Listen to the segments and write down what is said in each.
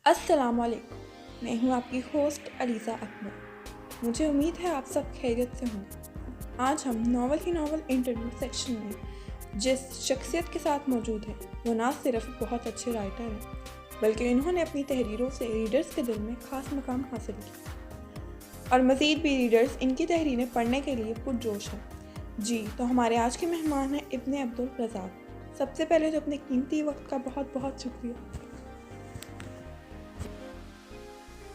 अस्सलाम वालेकुम। मैं हूँ आपकी होस्ट अलीज़ा अकबर। मुझे उम्मीद है आप सब खैरियत से होंगे। आज हम नावल इंटरव्यू सेक्शन में जिस शख्सियत के साथ मौजूद हैं वो ना सिर्फ बहुत अच्छे राइटर हैं बल्कि इन्होंने अपनी तहरीरों से रीडर्स के दिल में ख़ास मकाम हासिल किया और मज़ीद भी रीडर्स इनकी तहरीरें पढ़ने के लिए पुरजोश हैं। जी तो हमारे आज के मेहमान हैं इब्ने अब्दुल रज़ाक। सबसे पहले तो अपने कीमती वक्त का बहुत बहुत शुक्रिया।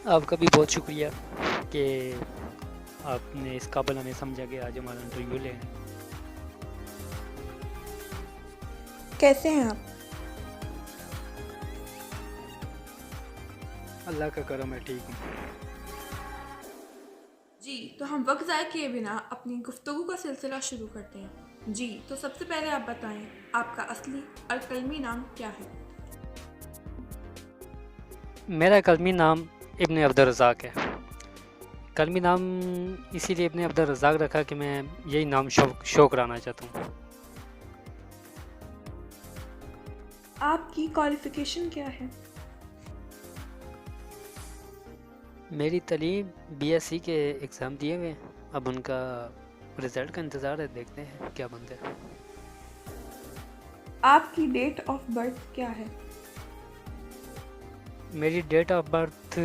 आपका भी बहुत शुक्रिया कि आपने इस काबिल हमें समझा कि आज हमारा इंटरव्यू लें। कैसे हैं आप? अल्लाह का करम है, ठीक हूँ। जी तो हम वक्त ज़ाय किए बिना अपनी गुफ्तगू का सिलसिला शुरू करते हैं। जी तो सबसे पहले आप बताएं आपका असली और कलमी नाम क्या है? मेरा कलमी नाम इब्ने अब्दुल रज़ाक है। कलमी नाम इसीलिए इब्ने अब्दुल रज़ाक रखा कि मैं यही नाम शो कराना चाहता हूँ। आपकी क्वालिफ़िकेशन क्या है? मेरी तालीम BSc के एग्ज़ाम दिए हुए हैं, अब उनका रिज़ल्ट का इंतज़ार है, देखते हैं क्या बनता है। आपकी डेट ऑफ बर्थ क्या है? मेरी डेट ऑफ बर्थ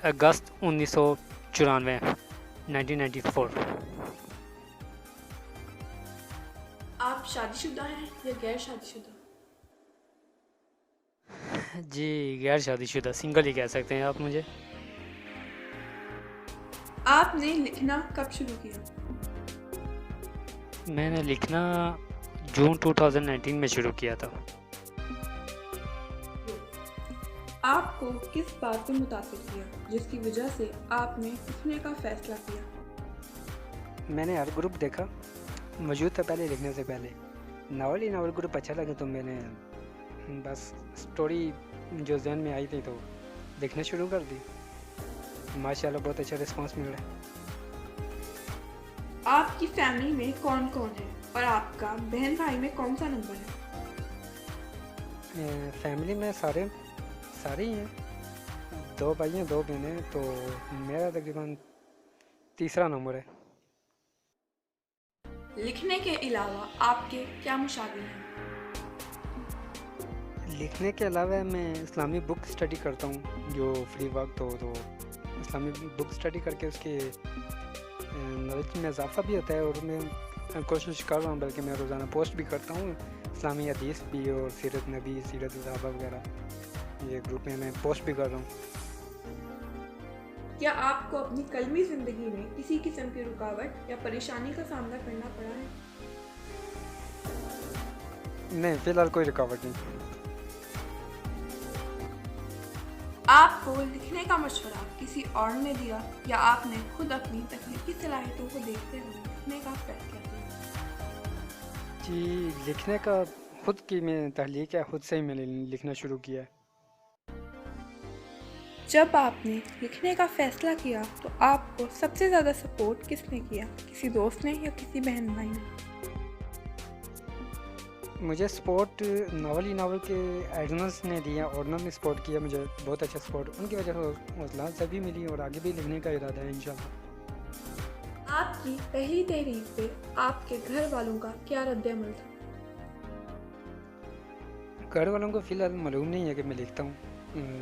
अगस्त 1994 1994। आप शादीशुदा हैं या गैर शादीशुदा? जी गैर शादीशुदा, सिंगल ही कह सकते हैं आप मुझे। आपने लिखना कब शुरू किया? मैंने लिखना जून 2019 में शुरू किया था। आपको किस बात ने मुतासिर किया जिसकी वजह से आपने लिखने का फ़ैसला किया? मैंने हर ग्रुप देखा, मौजूद था पहले लिखने से पहले। नावल ग्रुप अच्छा लगा तो मैंने बस स्टोरी जो जहन में आई थी तो लिखना शुरू कर दी। माशाल्लाह बहुत अच्छा रिस्पांस मिल रहा है। आपकी फैमिली में कौन कौन है और आपका बहन भाई में कौन सा नंबर है? फैमिली में सारे ही हैं, 2 भाई हैं 2 बहनें, तो मेरा तकरीबन तीसरा नंबर है। लिखने के अलावा आपके क्या मुशागिल हैं? लिखने के अलावा मैं इस्लामी बुक स्टडी करता हूँ, जो फ्री वक्त हो तो इस्लामी बुक स्टडी करके उसके नॉलेज में इजाफा भी होता है। और मैं कोशिश कर रहा हूँ, बल्कि मैं रोज़ाना पोस्ट भी करता हूँ इस्लामी हदीस भी और सीरत नबी, सीरत सहाबा वगैरह, ये ग्रुप में मैं पोस्ट भी कर रहा हूँ। क्या आपको अपनी कलमी ज़िंदगी में किसी किस्म की रुकावट या परेशानी का सामना करना पड़ा है? नहीं, फ़िलहाल कोई रुकावट नहीं। आपको लिखने का मशवरा किसी और ने दिया या आपने खुद अपनी तकनीकी सलाहियतों को देखते हुए लिखने का फैसला किया? जी लिखने का खुद की मैं तहलीक है, खुद से ही मैंने लिखना शुरू किया है। जब आपने लिखने का फैसला किया तो आपको सबसे ज़्यादा सपोर्ट किसने किया? किसी दोस्त ने या किसी बहन भाई ने? मुझे सपोर्ट नावल के एडनल्स ने दिया, ऑर्डनल ने सपोर्ट किया मुझे, बहुत अच्छा सपोर्ट, उनकी वजह से हौसला सभी मिली और आगे भी लिखने का इरादा है इंशाल्लाह। आपकी पहली तहरीर पे आपके घर वालों का क्या रद्द-ए-अमल था? घर वालों को फ़िलहाल मालूम नहीं है कि मैं लिखता हूँ,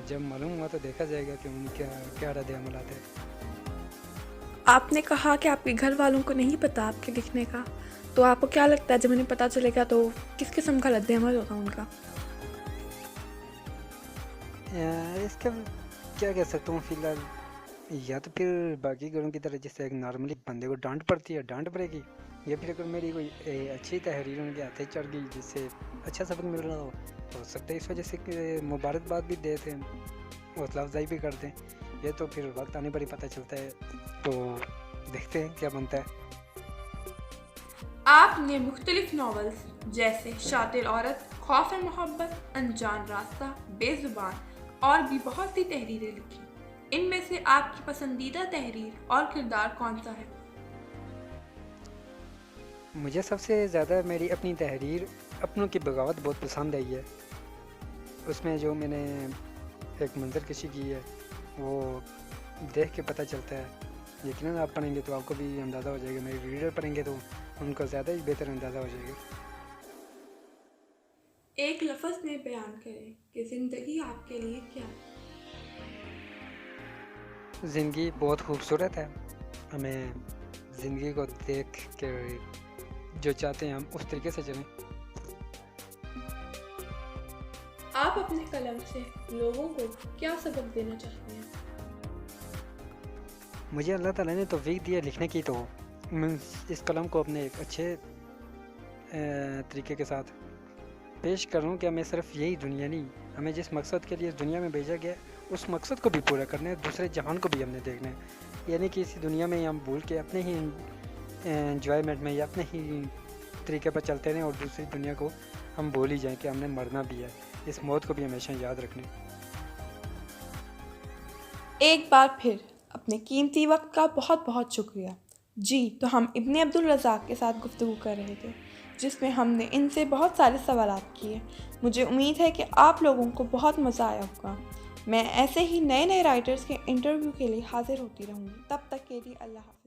जब मालूम हुआ तो देखा जाएगा कि उनका क्या रद्द अमल आता है। आपने कहा कि आपके घर वालों को नहीं पता आपके लिखने का, तो आपको क्या लगता है जब उन्हें पता चलेगा तो किस किस्म का रद्द-ए-अमल होगा उनका? इसका क्या कह सकता हूँ फ़िलहाल, या तो फिर बाकी घरों की तरह जैसे एक नॉर्मली बंदे को डांट पड़ती है, डांट पड़ेगी, या फिर अगर मेरी कोई अच्छी तहरीर उनके हाथे चढ़ गई जिससे अच्छा सबक मिल रहा हो सकता है इस वजह से कि मुबारकबाद भी देते हैं, हौसला अफजाई भी करते हैं। ये तो फिर वक्त आने पर ही पता चलता है, तो देखते हैं क्या बनता है। आपने मुख्तलिफ नॉवेल्स जैसे शातिर औरत, खौफ और मोहब्बत, अनजान रास्ता, बेजुबान और भी बहुत सी तहरीरें लिखी। इनमें से आपकी पसंदीदा तहरीर और किरदार कौन सा है? मुझे सबसे ज़्यादा मेरी अपनी तहरीर अपनों की बगावत बहुत पसंद आई है। उसमें जो मैंने एक मंजर कशी की है वो देख के पता चलता है। यकीनन आप पढ़ेंगे तो आपको भी अंदाज़ा हो जाएगा, मेरे रीडर पढ़ेंगे तो उनको ज़्यादा ही बेहतर अंदाज़ा हो जाएगा। एक लफ्ज़ में बयान करें कि ज़िंदगी आपके लिए क्या है। ज़िंदगी बहुत खूबसूरत है, हमें ज़िंदगी को देख के जो चाहते हैं हम उस तरीके से चलें। आप अपने कलम से लोगों को क्या सबक देना चाहते हैं? मुझे अल्लाह ताला ने तौफीक दी है लिखने की, तो मैं इस कलम को अपने एक अच्छे तरीके के साथ पेश करूं कि हमें सिर्फ यही दुनिया नहीं, हमें जिस मकसद के लिए इस दुनिया में भेजा गया उस मकसद को भी पूरा करना है, दूसरे जहान को भी हमने देखना है। यानी कि इसी दुनिया में हम भूल के अपने ही एंजॉयमेंट में या अपने ही तरीके पर चलते रहें और दूसरी दुनिया को हम भूल ही जाएं कि हमने मरना भी है। इस मौत को भी हमेशा याद रखना। एक बार फिर अपने कीमती वक्त का बहुत बहुत शुक्रिया। जी, तो हम इब्ने अब्दुल रज़ाक के साथ गुफ्तगू कर रहे थे, जिसमें हमने इनसे बहुत सारे सवालात किए। मुझे उम्मीद है कि आप लोगों को बहुत मज़ा आया होगा। मैं ऐसे ही नए नए राइटर्स के इंटरव्यू के लिए हाजिर होती रहूँगी। तब तक के लिए अल्लाह हाफ़िज़।